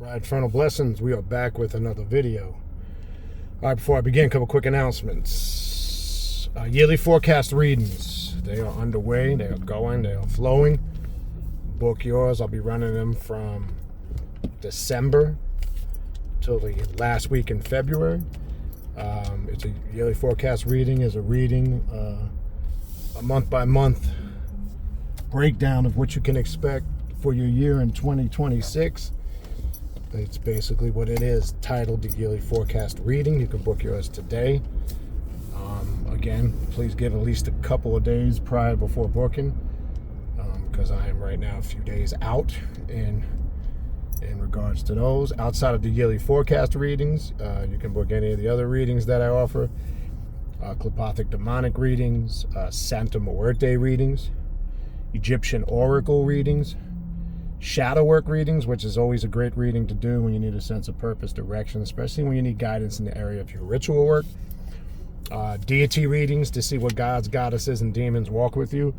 Right, Infernal Blessings, we are back with another video. All right, before I begin, a couple quick announcements. Yearly forecast readings, they are underway, they are going, they are flowing. Book yours, I'll be running them from December till the last week in February. It's a yearly forecast reading, is a reading, a month by month breakdown of what you can expect for your year in 2026. It's basically what it is, titled the Yearly Forecast Reading. You can book yours today. Again, please give at least a couple of days prior before booking, because I am right now a few days out in regards to those. Outside of the Yearly Forecast readings, you can book any of the other readings that I offer. Clipothic Demonic readings, Santa Muerte readings, Egyptian Oracle readings, Shadow Work readings, which is always a great reading to do when you need a sense of purpose, direction, especially when you need guidance in the area of your ritual work. Deity readings to see what gods, goddesses, and demons walk with you.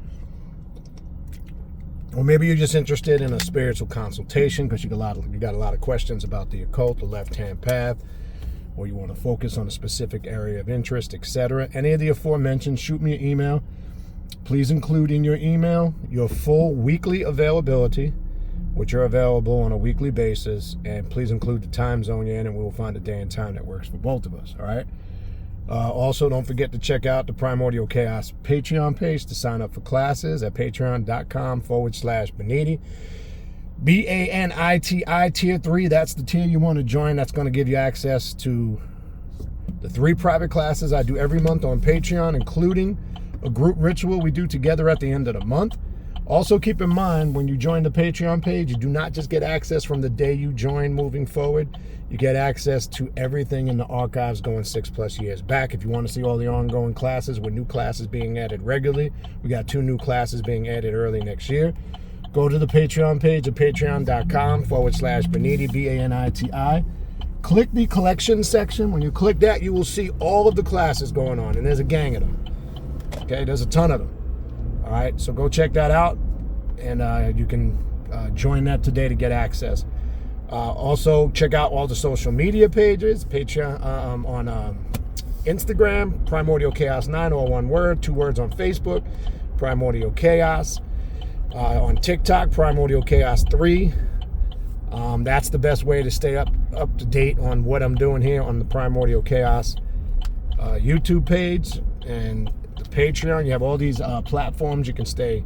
Or maybe you're just interested in a spiritual consultation because you got a lot of questions about the occult, the left-hand path, or you want to focus on a specific area of interest, etc. Any of the aforementioned, shoot me an email. Please include in your email your full weekly availability, which are available on a weekly basis, and please include the time zone you're in, and we will find a day and time that works for both of us, all right? Also, don't forget to check out the Primordial Chaos Patreon page to sign up for classes at patreon.com/Baniti. B-A-N-I-T-I tier 3, that's the tier you want to join. That's going to give you access to the 3 private classes I do every month on Patreon, including a group ritual we do together at the end of the month. Also, keep in mind, when you join the Patreon page, you do not just get access from the day you join moving forward. You get access to everything in the archives going 6+ years back. If you want to see all the ongoing classes with new classes being added regularly, we got 2 new classes being added early next year. Go to the Patreon page at patreon.com/Baniti, B-A-N-I-T-I. Click the collection section. When you click that, you will see all of the classes going on, and there's a gang of them. Okay, there's a ton of them. All right, so go check that out, and you can join that today to get access. Also, check out all the social media pages. Patreon on Instagram, Primordial Chaos 9, all one word, 2 words on Facebook, Primordial Chaos. On TikTok, Primordial Chaos 3. That's the best way to stay up to date on what I'm doing here on the Primordial Chaos YouTube page and the Patreon. You have all these platforms you can stay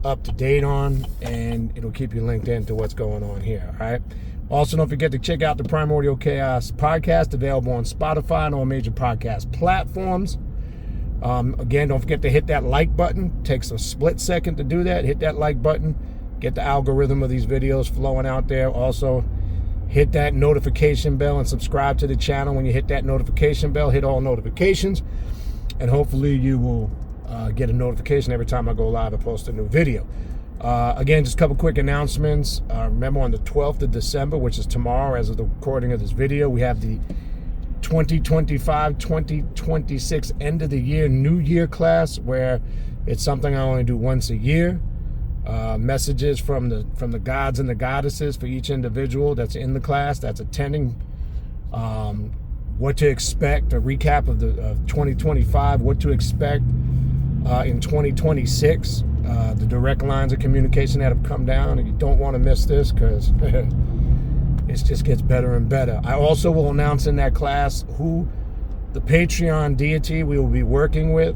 up to date on, and it'll keep you linked into what's going on here, all right? Also, don't forget to check out the Primordial Chaos podcast, available on Spotify and all major podcast platforms. Again, don't forget to hit that like button. Takes a split second to do that. Hit that like button. Get the algorithm of these videos flowing out there. Also, hit that notification bell and subscribe to the channel. When you hit that notification bell, hit all notifications, and hopefully you will get a notification every time I go live and post a new video. Again, just a couple quick announcements. Remember, on the 12th of December, which is tomorrow as of the recording of this video, we have the 2025-2026 end of the year, New Year class, where it's something I only do once a year. Messages from the gods and the goddesses for each individual that's in the class, that's attending. What to expect, a recap of 2025, what to expect in 2026. The direct lines of communication that have come down, and you don't want to miss this because it just gets better and better. I also will announce in that class who the Patreon deity we will be working with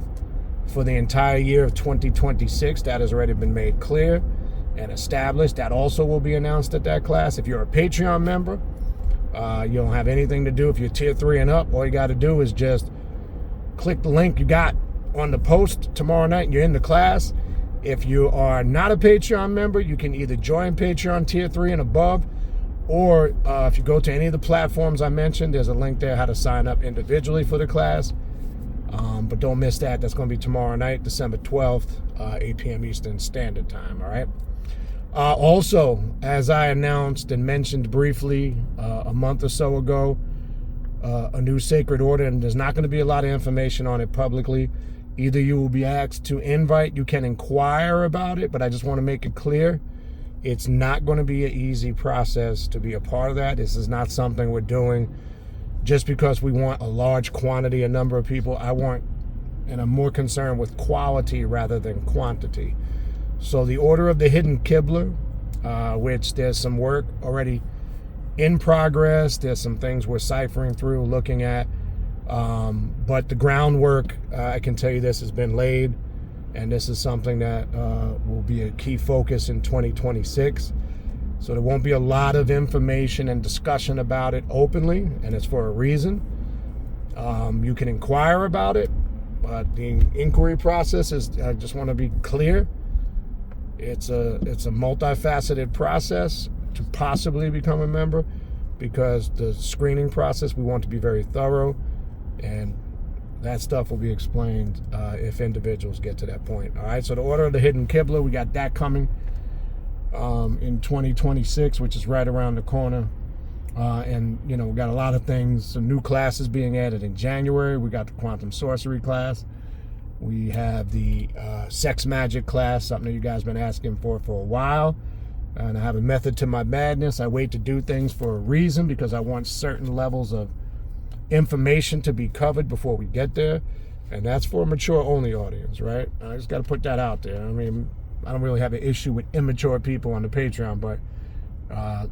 for the entire year of 2026. That has already been made clear and established. That also will be announced at that class. If you're a Patreon member, you don't have anything to do. If you're tier 3 and up, all you got to do is just click the link you got on the post tomorrow night and you're in the class. If you are not a Patreon member, you can either join Patreon tier 3 and above, or if you go to any of the platforms I mentioned, there's a link there how to sign up individually for the class. But don't miss that. That's going to be tomorrow night, December 12th, 8 p.m. Eastern Standard Time, all right? Also, as I announced and mentioned briefly a month or so ago, a new sacred order, and there's not going to be a lot of information on it publicly. Either you will be asked to invite, you can inquire about it, but I just want to make it clear It's not going to be an easy process to be a part of that. This is not something we're doing just because we want a large quantity, a number of people. I'm more concerned with quality rather than quantity. So the Order of the Hidden Kibler, which there's some work already in progress. There's some things we're ciphering through, looking at. But the groundwork, I can tell you this, has been laid. And this is something that will be a key focus in 2026. So there won't be a lot of information and discussion about it openly, and it's for a reason. You can inquire about it, but the inquiry process is, I just want to be clear, it's a multifaceted process to possibly become a member, because the screening process, we want to be very thorough, and that stuff will be explained if individuals get to that point. All right, so the Order of the Hidden Kibler, we got that coming in 2026, which is right around the corner. And, we got a lot of things, some new classes being added in January. We got the Quantum Sorcery class. We have the Sex Magic class, something that you guys have been asking for a while. And I have a method to my madness. I wait to do things for a reason, because I want certain levels of information to be covered before we get there, and that's for a mature only audience, right? I just got to put that out there. I mean, I don't really have an issue with immature people on the Patreon, but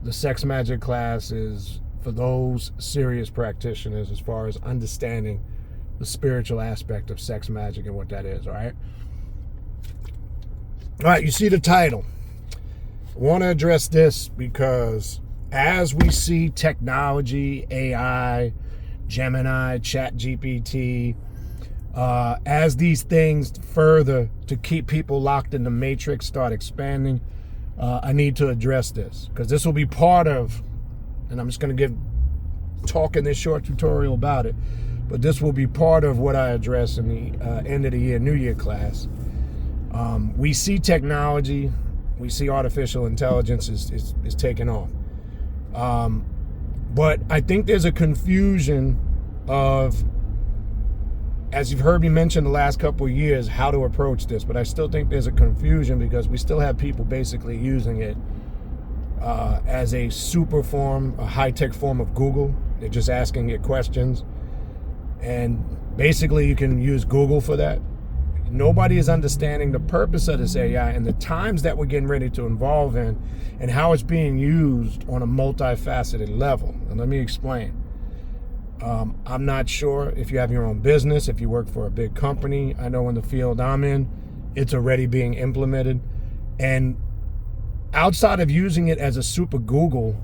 the Sex Magic class is for those serious practitioners as far as understanding the spiritual aspect of sex magic and what that is. All right, you see the title. I want to address this because as we see technology, AI, Gemini, Chat GPT, as these things further to keep people locked in the matrix start expanding, I need to address this, because this will be part of, and I'm just going to talk in this short tutorial about it, but this will be part of what I address in the end of the year, New Year class. We see technology, we see artificial intelligence is taking off. But I think there's a confusion of, as you've heard me mention the last couple of years, how to approach this. But I still think there's a confusion, because we still have people basically using it as a super form, a high-tech form of Google. They're just asking it questions. And basically you can use Google for that. Nobody is understanding the purpose of this AI and the times that we're getting ready to involve in, and how it's being used on a multifaceted level. And let me explain. I'm not sure if you have your own business, if you work for a big company. I know in the field I'm in, it's already being implemented. And outside of using it as a super Google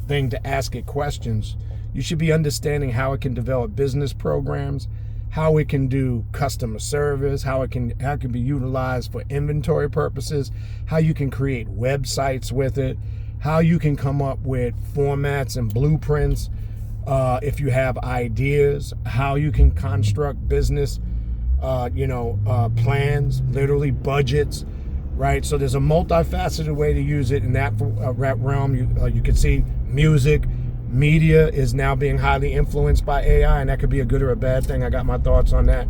thing to ask it questions, you should be understanding how it can develop business programs, how it can do customer service, how it can be utilized for inventory purposes, how you can create websites with it, how you can come up with formats and blueprints if you have ideas, how you can construct business plans, literally budgets, right? So there's a multifaceted way to use it in that realm. You can see music, media is now being highly influenced by AI, and that could be a good or a bad thing. I got my thoughts on that.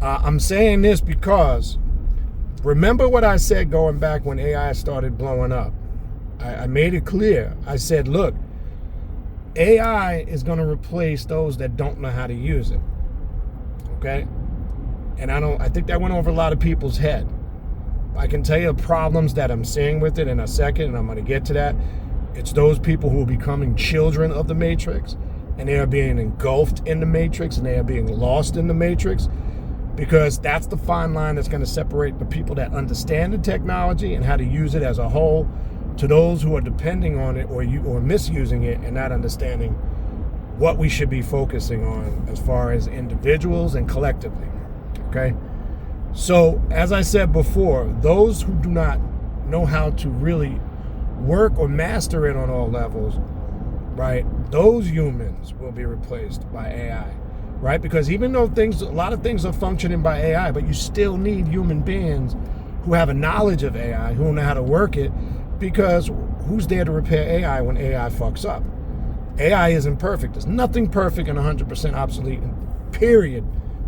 I'm saying this because remember what I said going back when AI started blowing up. I made it clear. I said, look, AI is going to replace those that don't know how to use it. Okay? And I think that went over a lot of people's head. I can tell you problems that I'm seeing with it in a second, and I'm going to get to that. It's those people who are becoming children of the matrix, and they are being engulfed in the matrix, and they are being lost in the matrix, because that's the fine line that's going to separate the people that understand the technology and how to use it as a whole, to those who are depending on it or misusing it and not understanding what we should be focusing on as far as individuals and collectively. Okay? So, as I said before, those who do not know how to really work or master it on all levels, right, those humans will be replaced by AI, right? Because even though a lot of things are functioning by AI, but you still need human beings who have a knowledge of AI, who know how to work it, because who's there to repair AI when AI fucks up? AI isn't perfect. There's nothing perfect and 100% obsolete, period,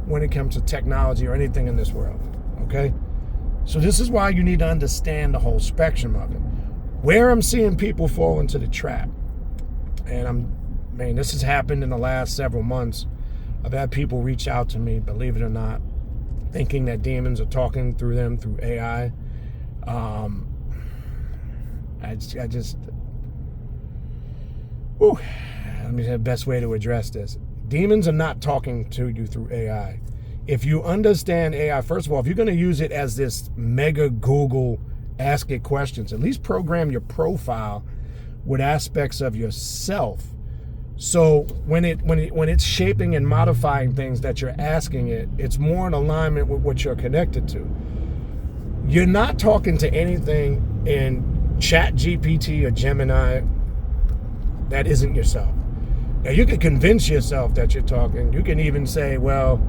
when it comes to technology or anything in this world, okay? So this is why you need to understand the whole spectrum of it. Where I'm seeing people fall into the trap, and this has happened in the last several months. I've had people reach out to me, believe it or not, thinking that demons are talking through them through AI. Let me say the best way to address this. Demons are not talking to you through AI. If you understand AI, first of all, if you're going to use it as this mega Google ask it questions, at least program your profile with aspects of yourself. So when it's shaping and modifying things that you're asking it, it's more in alignment with what you're connected to. You're not talking to anything in Chat GPT or Gemini that isn't yourself. Now, you can convince yourself that you're talking. You can even say, well,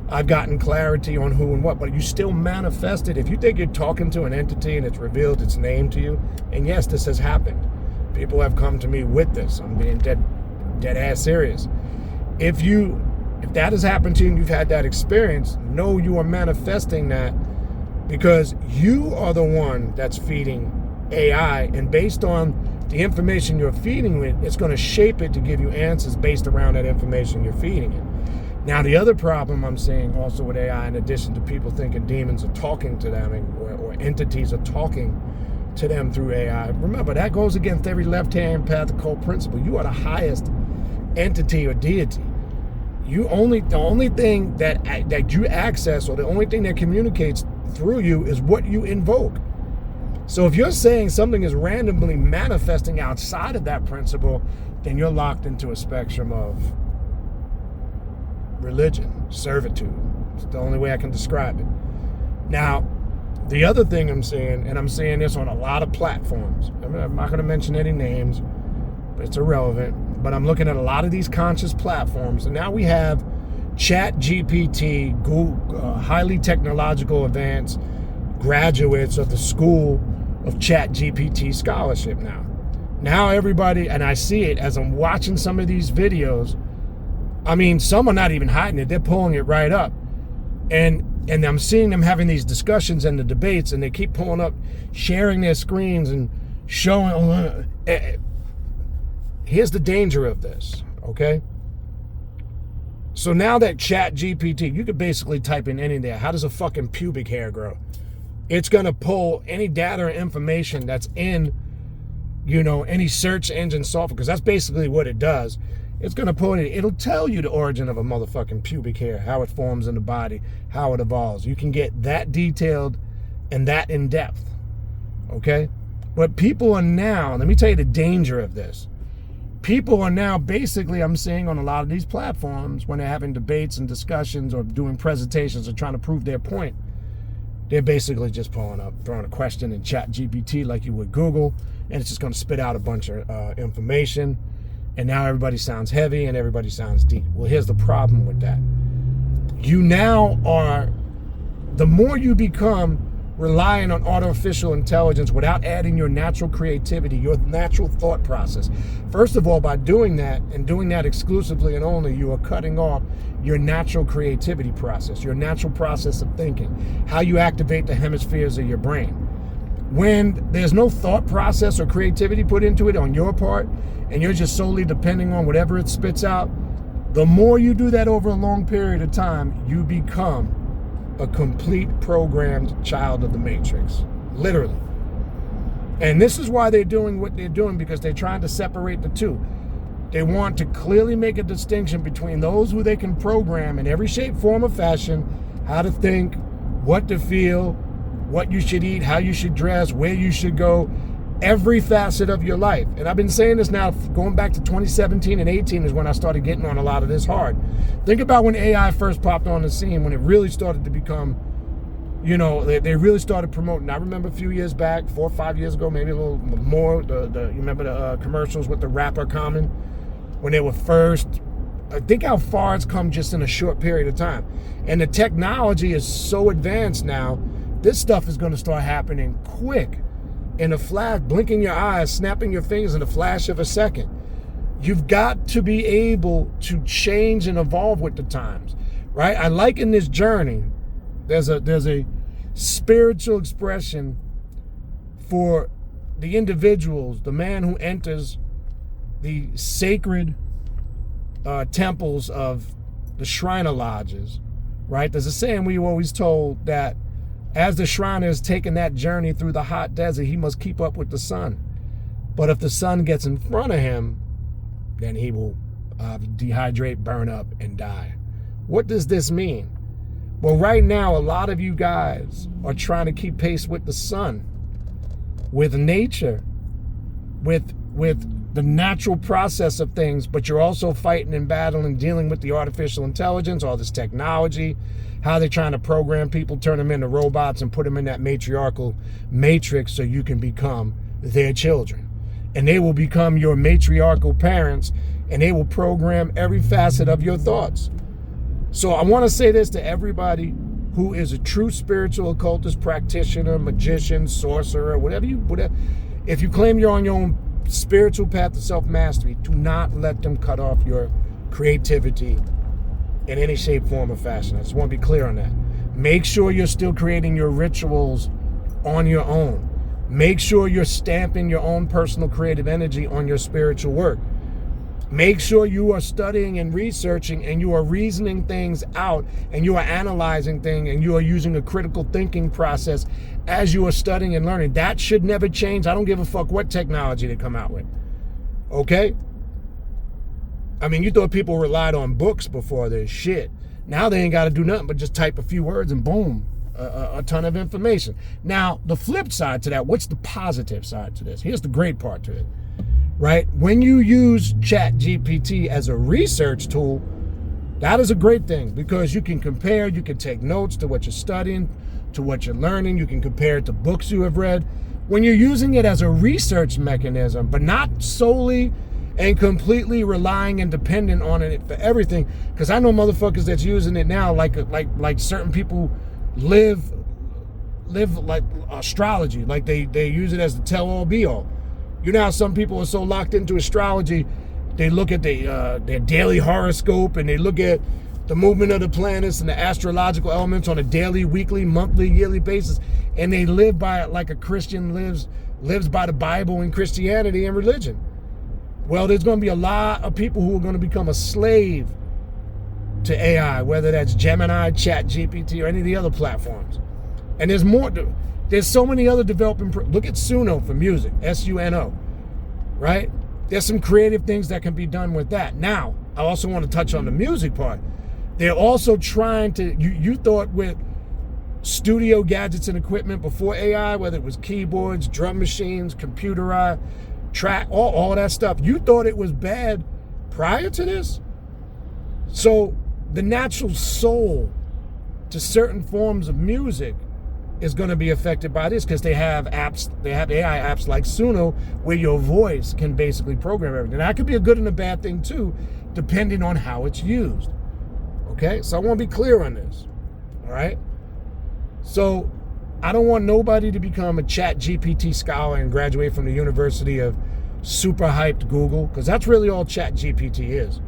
I've gotten clarity on who and what, but you still manifest it. If you think you're talking to an entity and it's revealed its name to you, and yes, this has happened. People have come to me with this. I'm being dead ass serious. If that has happened to you and you've had that experience, know you are manifesting that because you are the one that's feeding AI, and based on the information you're feeding it, it's going to shape it to give you answers based around that information you're feeding it. Now, the other problem I'm seeing also with AI, in addition to people thinking demons are talking to them or entities are talking to them through AI, remember, that goes against every left-hand path occult principle. You are the highest entity or deity. The only thing that you access, or the only thing that communicates through you, is what you invoke. So if you're saying something is randomly manifesting outside of that principle, then you're locked into a spectrum of religion, servitude. It's the only way I can describe it. Now, the other thing I'm seeing, and I'm seeing this on a lot of platforms, I'm not going to mention any names, but it's irrelevant, but I'm looking at a lot of these conscious platforms, and now we have Chat GPT, Google, highly technological advanced graduates of the School of Chat GPT scholarship now. Now everybody, and I see it as I'm watching some of these videos, some are not even hiding it. They're pulling it right up. And I'm seeing them having these discussions and the debates, and they keep pulling up, sharing their screens and showing. Here's the danger of this, okay? So now that Chat GPT, you could basically type in anything there. How does a fucking pubic hair grow? It's going to pull any data or information that's in, any search engine software, because that's basically what it does. It's going to pull it. It'll tell you the origin of a motherfucking pubic hair, how it forms in the body, how it evolves. You can get that detailed and that in depth, okay? But people are now, let me tell you the danger of this. People are now basically, I'm seeing on a lot of these platforms, when they're having debates and discussions or doing presentations or trying to prove their point, they're basically just pulling up, throwing a question in Chat GPT like you would Google, and it's just going to spit out a bunch of information. And now everybody sounds heavy and everybody sounds deep. Well, here's the problem with that. You now are, the more you become relying on artificial intelligence without adding your natural creativity, your natural thought process. First of all, by doing that and doing that exclusively and only, you are cutting off your natural creativity process, your natural process of thinking, how you activate the hemispheres of your brain. When there's no thought process or creativity put into it on your part, and you're just solely depending on whatever it spits out, the more you do that over a long period of time, you become a complete programmed child of the Matrix, literally. And this is why they're doing what they're doing, because they're trying to separate the two. They want to clearly make a distinction between those who they can program in every shape, form, or fashion, how to think, what to feel, what you should eat, how you should dress, where you should go, every facet of your life. And I've been saying this now, going back to 2017 and 18 is when I started getting on a lot of this hard. Think about when AI first popped on the scene, when it really started to become, they really started promoting. I remember a few years back, 4 or 5 years ago, maybe a little more, you remember the commercials with the rapper Common? When they were first, I think how far it's come just in a short period of time. And the technology is so advanced now, this stuff is going to start happening quick. In a flash, blinking your eyes, snapping your fingers in a flash of a second. You've got to be able to change and evolve with the times, right? I like in this journey, there's a spiritual expression for the individuals, the man who enters the sacred temples of the Shriner lodges, right? There's a saying we were always told that as the Shriner is taking that journey through the hot desert, he must keep up with the sun. But if the sun gets in front of him, then he will dehydrate, burn up, and die. What does this mean? Well, right now, a lot of you guys are trying to keep pace with the sun, with nature, with the natural process of things, but you're also fighting and battling, dealing with the artificial intelligence, all this technology, how they're trying to program people, turn them into robots and put them in that matriarchal matrix so you can become their children. And they will become your matriarchal parents, and they will program every facet of your thoughts. So I want to say this to everybody who is a true spiritual occultist, practitioner, magician, sorcerer, whatever. If you claim you're on your own spiritual path to self-mastery, do not let them cut off your creativity in any shape, form, or fashion. I just want to be clear on that. Make sure you're still creating your rituals on your own. Make sure you're stamping your own personal creative energy on your spiritual work. Make sure you are studying and researching, and you are reasoning things out, and you are analyzing things, and you are using a critical thinking process as you are studying and learning. That should never change. I don't give a fuck what technology they come out with. Okay? I mean, you thought people relied on books before this shit. Now they ain't got to do nothing but just type a few words and boom, a ton of information. Now, the flip side to that, what's the positive side to this? Here's the great part to it. Right? When you use ChatGPT as a research tool, that is a great thing, because you can compare, you can take notes to what you're studying, to what you're learning, you can compare it to books you have read. When you're using it as a research mechanism, but not solely and completely relying and dependent on it for everything, because I know motherfuckers that's using it now like certain people live like astrology, like they use it as the tell-all be-all. You know how some people are so locked into astrology, they look at their daily horoscope, and they look at the movement of the planets and the astrological elements on a daily, weekly, monthly, yearly basis, and they live by it like a Christian lives by the Bible and Christianity and religion. Well, there's going to be a lot of people who are going to become a slave to AI, whether that's Gemini, ChatGPT, or any of the other platforms. And there's more. There's so many other developing. Look at Suno for music, SUNO, right? There's some creative things that can be done with that. Now, I also want to touch on the music part. They're also trying to. You thought with studio gadgets and equipment before AI, whether it was keyboards, drum machines, computerized track, all that stuff, you thought it was bad prior to this? So the natural soul to certain forms of music is going to be affected by this, because they have apps, they have AI apps like Suno, where your voice can basically program everything. That could be a good and a bad thing too, depending on how it's used. Okay, so I want to be clear on this. All right, so I don't want nobody to become a ChatGPT scholar and graduate from the University of super hyped Google, because that's really all ChatGPT is.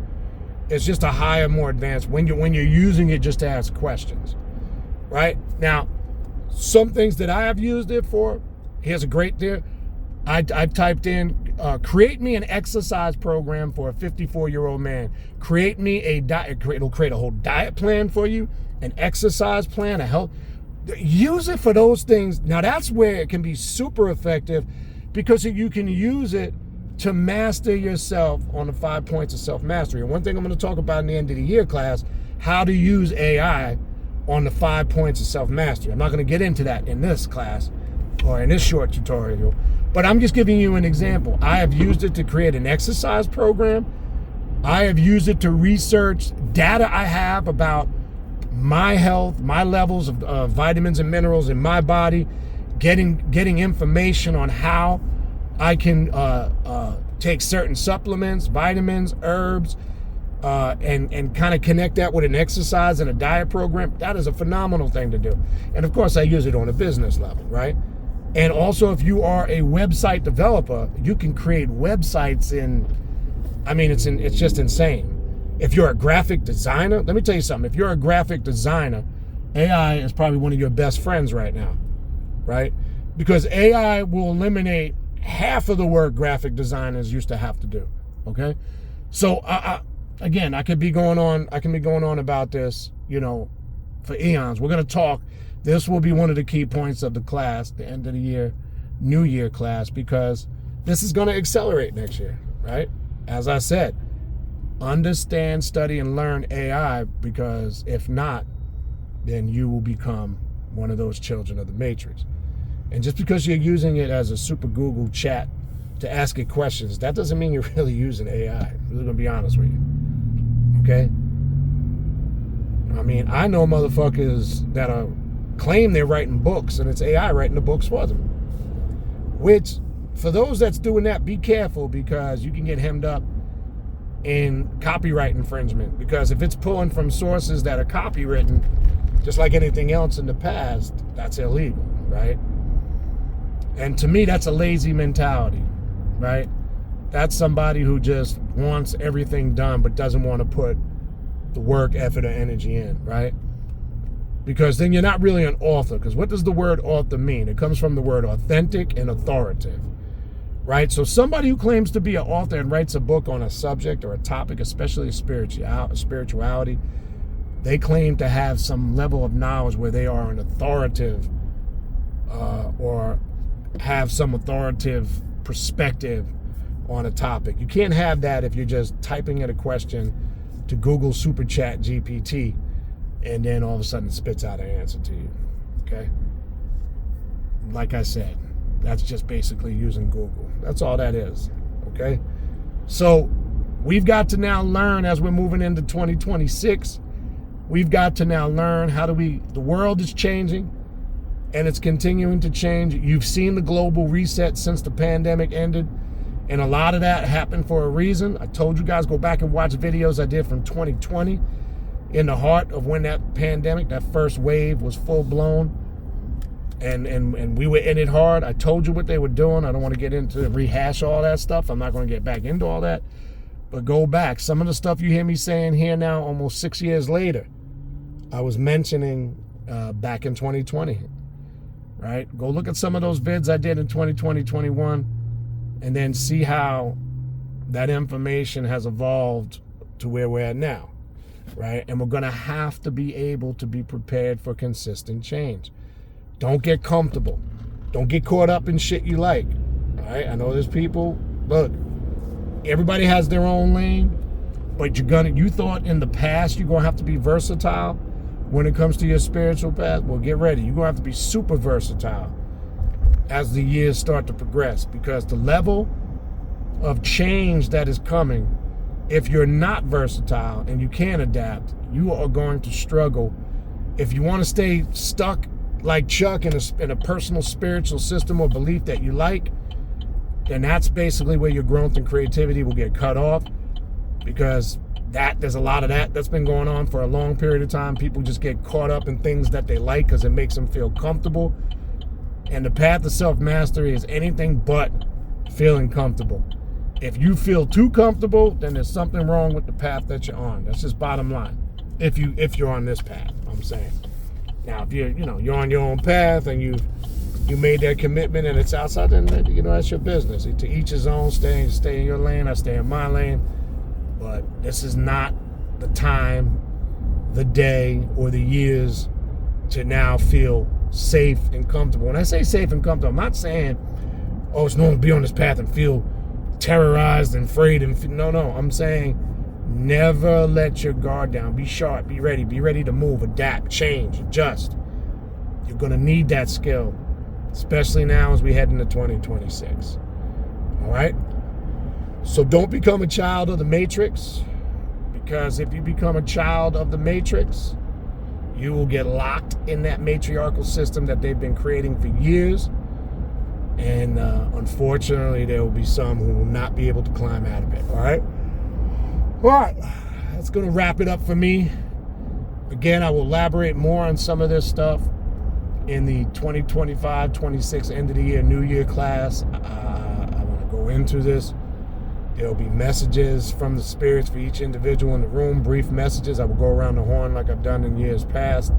It's just a higher, more advanced, when you're using it just to ask questions. Right now, some things that I have used it for, here's a great there. I typed in, create me an exercise program for a 54-year-old man. Create me a diet, it'll create a whole diet plan for you, an exercise plan, a health. Use it for those things. Now that's where it can be super effective, because you can use it to master yourself on the 5 points of self-mastery. And one thing I'm going to talk about in the end of the year class, how to use AI on the 5 points of self-mastery. I'm not going to get into that in this class or in this short tutorial, but I'm just giving you an example. I have used it to create an exercise program. I have used it to research data I have about my health, my levels of vitamins and minerals in my body, getting information on how I can take certain supplements, vitamins, herbs, and kind of connect that with an exercise and a diet program. That is a phenomenal thing to do. And of course, I use it on a business level, right? And also, if you are a website developer, you can create websites it's just insane. If you're a graphic designer, let me tell you something. If you're a graphic designer, AI is probably one of your best friends right now, right? Because AI will eliminate half of the work graphic designers used to have to do. Okay, so again, I can be going on about this, for eons. We're going to talk. This will be one of the key points of the class, the end of the year, New Year class, because this is going to accelerate next year, right? As I said, understand, study, and learn AI, because if not, then you will become one of those children of the Matrix. And just because you're using it as a super Google chat to ask it questions, that doesn't mean you're really using AI. I'm just going to be honest with you. Okay? I mean, I know motherfuckers that claim they're writing books, and it's AI writing the books for them. Which, for those that's doing that, be careful, because you can get hemmed up in copyright infringement. Because if it's pulling from sources that are copywritten, just like anything else in the past, that's illegal, right? And to me, that's a lazy mentality, right? That's somebody who just wants everything done but doesn't want to put the work, effort, or energy in, right? Because then you're not really an author. Because what does the word author mean? It comes from the word authentic and authoritative, right? So somebody who claims to be an author and writes a book on a subject or a topic, especially spirituality, they claim to have some level of knowledge where they are an authoritative or have some authoritative perspective on a topic. You can't have that if you're just typing in a question to Google Super Chat GPT and then all of a sudden it spits out an answer to you, okay? Like I said, that's just basically using Google. That's all that is, okay? So we've got to now learn, as we're moving into 2026, we've got to now learn the world is changing and it's continuing to change. You've seen the global reset since the pandemic ended, and a lot of that happened for a reason. I told you guys, go back and watch videos I did from 2020, in the heart of when that pandemic, that first wave was full blown, and we were in it hard. I told you what they were doing. I don't want to get into rehash all that stuff. I'm not going to get back into all that, but go back. Some of the stuff you hear me saying here now, almost 6 years later, I was mentioning back in 2020, right? Go look at some of those vids I did in 2020, 21, and then see how that information has evolved to where we're at now, right? And we're going to have to be able to be prepared for consistent change. Don't get comfortable. Don't get caught up in shit you like, all right? I know there's people, look, everybody has their own lane, but you thought in the past you're going to have to be versatile when it comes to your spiritual path. Well, get ready. You're going to have to be super versatile as the years start to progress, because the level of change that is coming, if you're not versatile and you can't adapt, you are going to struggle. If you want to stay stuck like Chuck in a personal spiritual system or belief that you like, then that's basically where your growth and creativity will get cut off, because there's a lot of that's been going on for a long period of time. People just get caught up in things that they like because it makes them feel comfortable. And the path to self-mastery is anything but feeling comfortable. If you feel too comfortable, then there's something wrong with the path that you're on. That's just bottom line. If you're on this path, I'm saying. Now, if you're on your own path and you made that commitment and it's outside, then that's your business. To each his own. Stay in your lane. I stay in my lane. But this is not the time, the day, or the years to now feel safe and comfortable. When I say safe and comfortable, I'm not saying, oh, it's normal to be on this path and feel terrorized and afraid. No. I'm saying never let your guard down. Be sharp. Be ready to move, adapt, change, adjust. You're going to need that skill, especially now as we head into 2026. All right? So don't become a child of the Matrix, because if you become a child of the Matrix, you will get locked in that matriarchal system that they've been creating for years. And unfortunately, there will be some who will not be able to climb out of it. All right? All right. That's going to wrap it up for me. Again, I will elaborate more on some of this stuff in the 2025-26 end of the year, New Year class. I want to go into this. There'll be messages from the spirits for each individual in the room, brief messages. I will go around the horn like I've done in years past.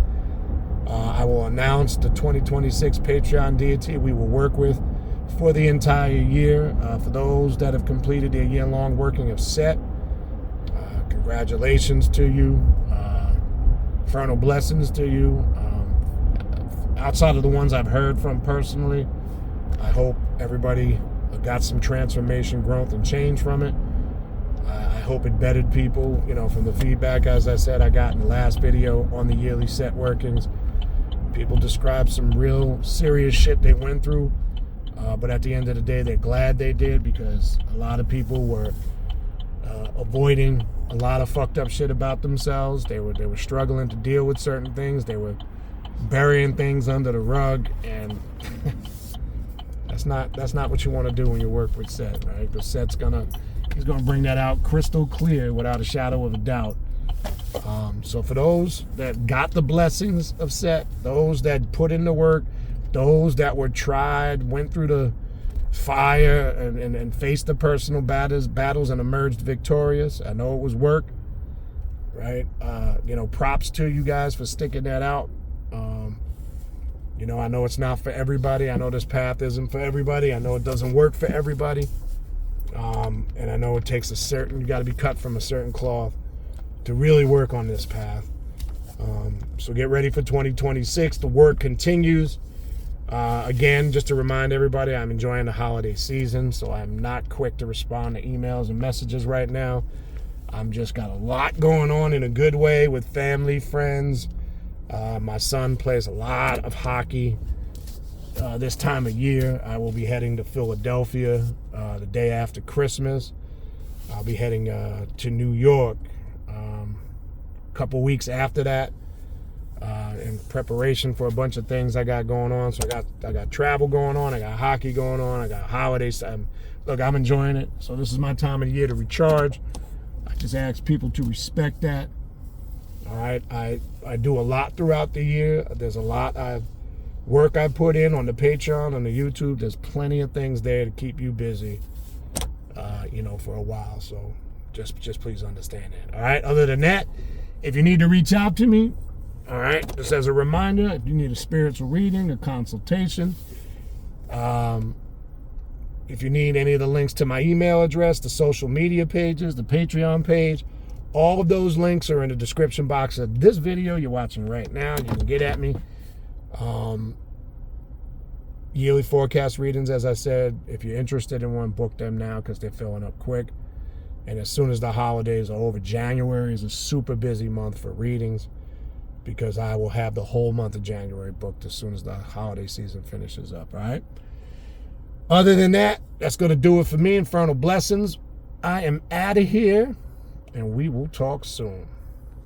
I will announce the 2026 Patreon deity we will work with for the entire year. For those that have completed their year-long working of set, congratulations to you. Infernal blessings to you. Outside of the ones I've heard from personally, I hope everybody got some transformation, growth, and change from it. I hope it bettered people, from the feedback, as I said, I got in the last video on the yearly set workings. People described some real serious shit they went through, but at the end of the day, they're glad they did, because a lot of people were avoiding a lot of fucked up shit about themselves. They were struggling to deal with certain things. They were burying things under the rug, and that's not what you want to do when you work with set, right? The set's he's gonna bring that out crystal clear without a shadow of a doubt. So for those that got the blessings of set, those that put in the work, those that were tried, went through the fire and faced the personal battles and emerged victorious. I know it was work, right? Props to you guys for sticking that out. I know it's not for everybody. I know this path isn't for everybody. I know it doesn't work for everybody. And I know it takes you got to be cut from a certain cloth to really work on this path. So get ready for 2026. The work continues. Again, just to remind everybody, I'm enjoying the holiday season, so I'm not quick to respond to emails and messages right now. I'm just got a lot going on in a good way with family, friends. My son plays a lot of hockey this time of year. I will be heading to Philadelphia the day after Christmas. I'll be heading to New York a couple weeks after that in preparation for a bunch of things I got going on. So I got travel going on. I got hockey going on. I got holidays. Look, I'm enjoying it. So this is my time of the year to recharge. I just ask people to respect that. All right, I do a lot throughout the year. There's a lot work I put in on the Patreon, on the YouTube. There's plenty of things there to keep you busy, for a while. So just please understand that. All right. Other than that, if you need to reach out to me, all right, just as a reminder, if you need a spiritual reading, a consultation, if you need any of the links to my email address, the social media pages, the Patreon page, all of those links are in the description box of this video you're watching right now. You can get at me. Yearly forecast readings, as I said, if you're interested in one, book them now because they're filling up quick. And as soon as the holidays are over, January is a super busy month for readings because I will have the whole month of January booked as soon as the holiday season finishes up, all right? Other than that, that's going to do it for me. Infernal blessings. I am out of here. And we will talk soon.